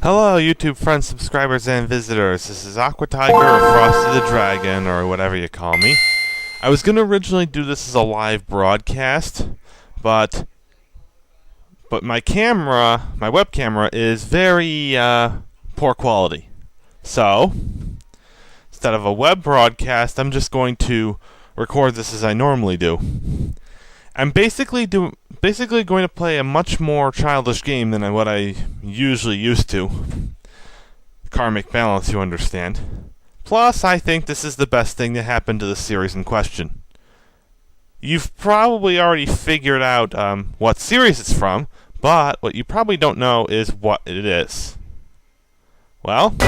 Hello, YouTube friends, subscribers, and visitors. This is Aqua Tiger, or Frosty the Dragon, or whatever you call me. I was going to originally do this as a live broadcast, but my camera, my web camera, is very poor quality. So, instead of a web broadcast, I'm just going to record this as I normally do. I'm basically going to play a much more childish game than what I usually used to. Karmic balance, you understand. Plus, I think this is the best thing that happened to the series in question. You've probably already figured out what series it's from, but what you probably don't know is what it is. Well, let's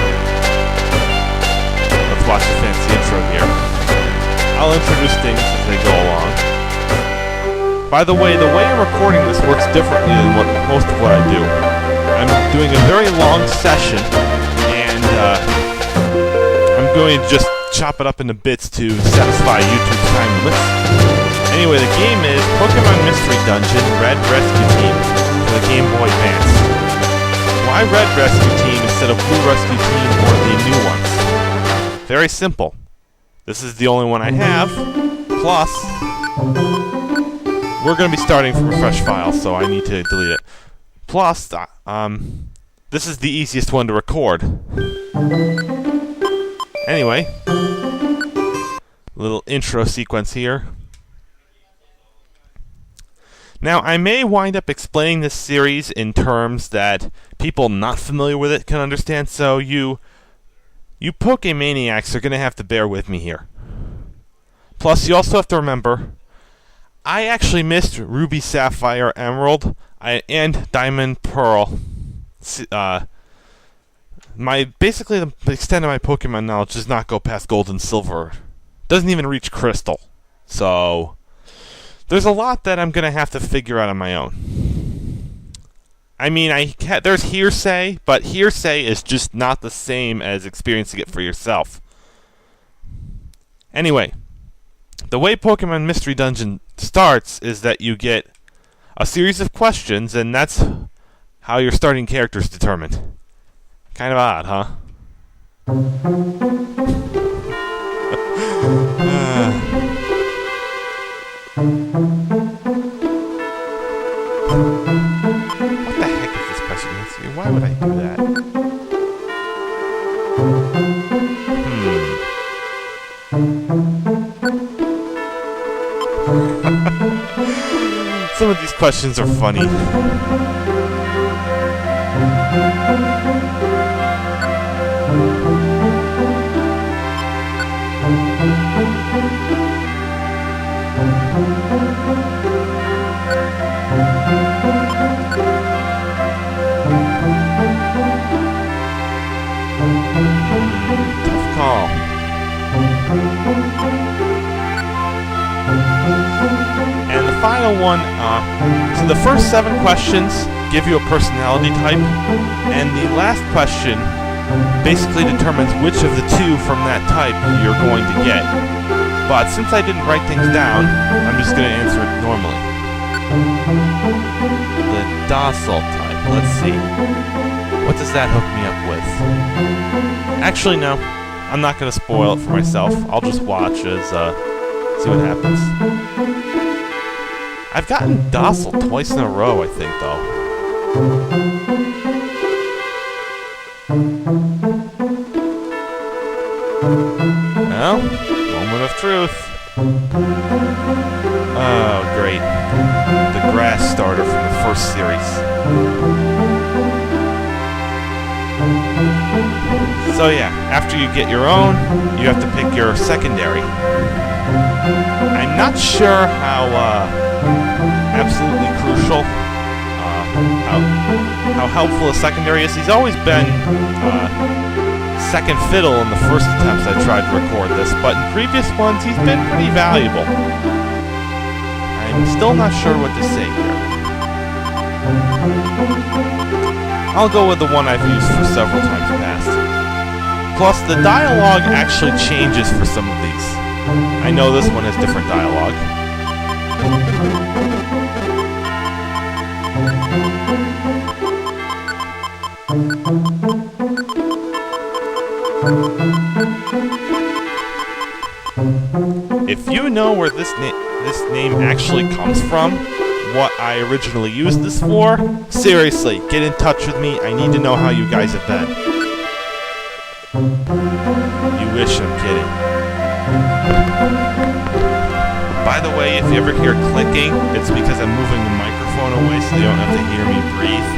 watch the fancy intro here. I'll introduce things as they go along. By the way I'm recording this works differently than most of what I do. I'm doing a very long session, and I'm going to just chop it up into bits to satisfy YouTube's time limits. Anyway, the game is Pokemon Mystery Dungeon Red Rescue Team for the Game Boy Advance. Why Red Rescue Team instead of Blue Rescue Team or the new ones? Very simple. This is the only one I have, plus we're going to be starting from a fresh file, so I need to delete it. Plus, this is the easiest one to record. Anyway, little intro sequence here. Now, I may wind up explaining this series in terms that people not familiar with it can understand, so you Pokemaniacs are going to have to bear with me here. Plus, you also have to remember, I actually missed Ruby, Sapphire, Emerald, and Diamond, Pearl. Basically, the extent of my Pokemon knowledge does not go past Gold and Silver. Doesn't even reach Crystal. So, there's a lot that I'm going to have to figure out on my own. I mean, there's hearsay, but hearsay is just not the same as experiencing it for yourself. Anyway, the way Pokemon Mystery Dungeon starts is that you get a series of questions, and that's how your starting character is determined. Kind of odd, huh? What the heck is this question answering? Why would I do that? Some of these questions are funny. Tough call. And the final one, so the first 7 questions give you a personality type, and the last question basically determines which of the 2 from that type you're going to get. But since I didn't write things down, I'm just going to answer it normally. The docile type, let's see. What does that hook me up with? Actually, no. I'm not going to spoil it for myself. I'll just watch as, see what happens. I've gotten docile twice in a row, I think, though. Well, moment of truth. Oh, great. The grass starter from the first series. So yeah, after you get your own, you have to pick your secondary. I'm not sure how absolutely crucial, how helpful a secondary is. He's always been second fiddle in the first attempts I tried to record this, but in previous ones he's been pretty valuable. I'm still not sure what to say here. I'll go with the one I've used for several times past. Plus, the dialogue actually changes for some of these. I know this one has different dialogue. If you know where this name actually comes from, what I originally used this for, seriously, get in touch with me. I need to know how you guys have been. You wish I'm kidding. By the way, if you ever hear clicking, it's because I'm moving the microphone away so you don't have to hear me breathe.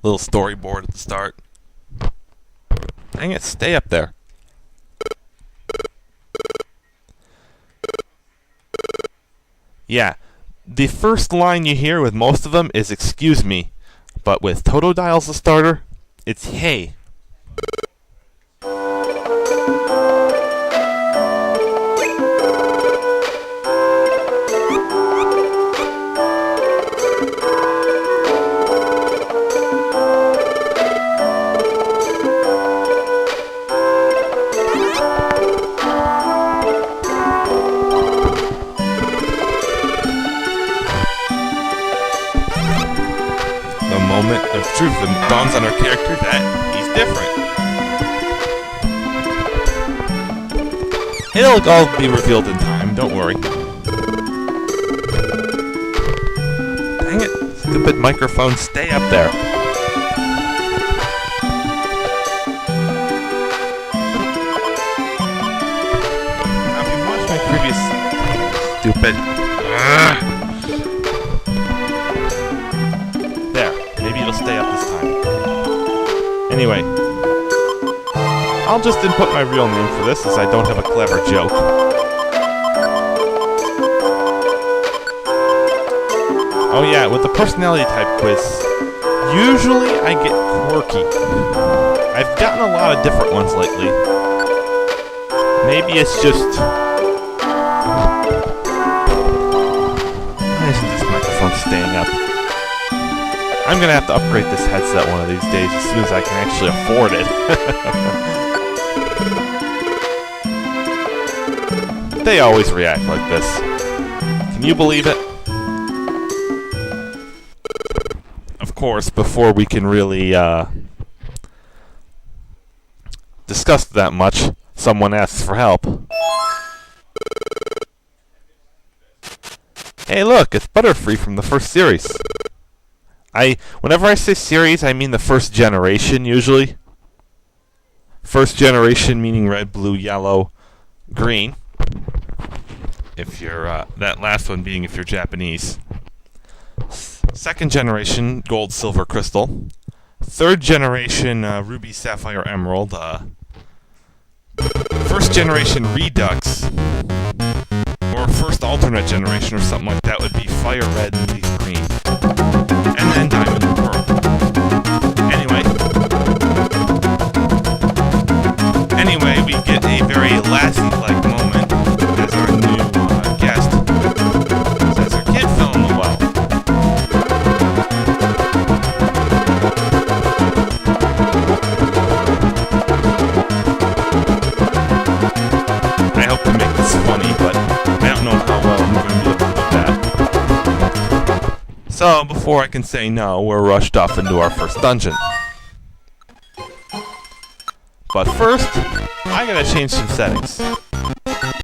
Little storyboard at the start. Dang it, stay up there. Yeah, the first line you hear with most of them is "excuse me," but with Totodile as a starter, it's "hey." The moment of truth dawns on our character that he's different. It'll all be revealed in time, don't worry. Dang it, stupid microphone, stay up there. Now, if you've watched my previous... Stupid. Maybe it'll stay up this time. Anyway, I'll just input my real name for this, as I don't have a clever joke. Oh yeah, with the personality type quiz, usually I get quirky. I've gotten a lot of different ones lately. Maybe it's just... Why isn't this microphone staying up? I'm gonna have to upgrade this headset one of these days as soon as I can actually afford it. They always react like this. Can you believe it? Of course, before we can really discuss that much, someone asks for help. Hey look, it's Butterfree from the first series. Whenever I say series, I mean the first generation, usually. First generation meaning red, blue, yellow, green. If you're, that last one being if you're Japanese. Second generation, gold, silver, crystal. Third generation, ruby, sapphire, emerald. First generation redux. Or first alternate generation or something like that would be fire red and leaf green. And then diamond and pearl. Anyway, we get a very Lassie-like moment as our new guest says her kid fell in the well. I hope to make this funny, but I don't know how well I'm going to be able to do that. So, before I can say no, we're rushed off into our first dungeon. But first, I gotta change some settings.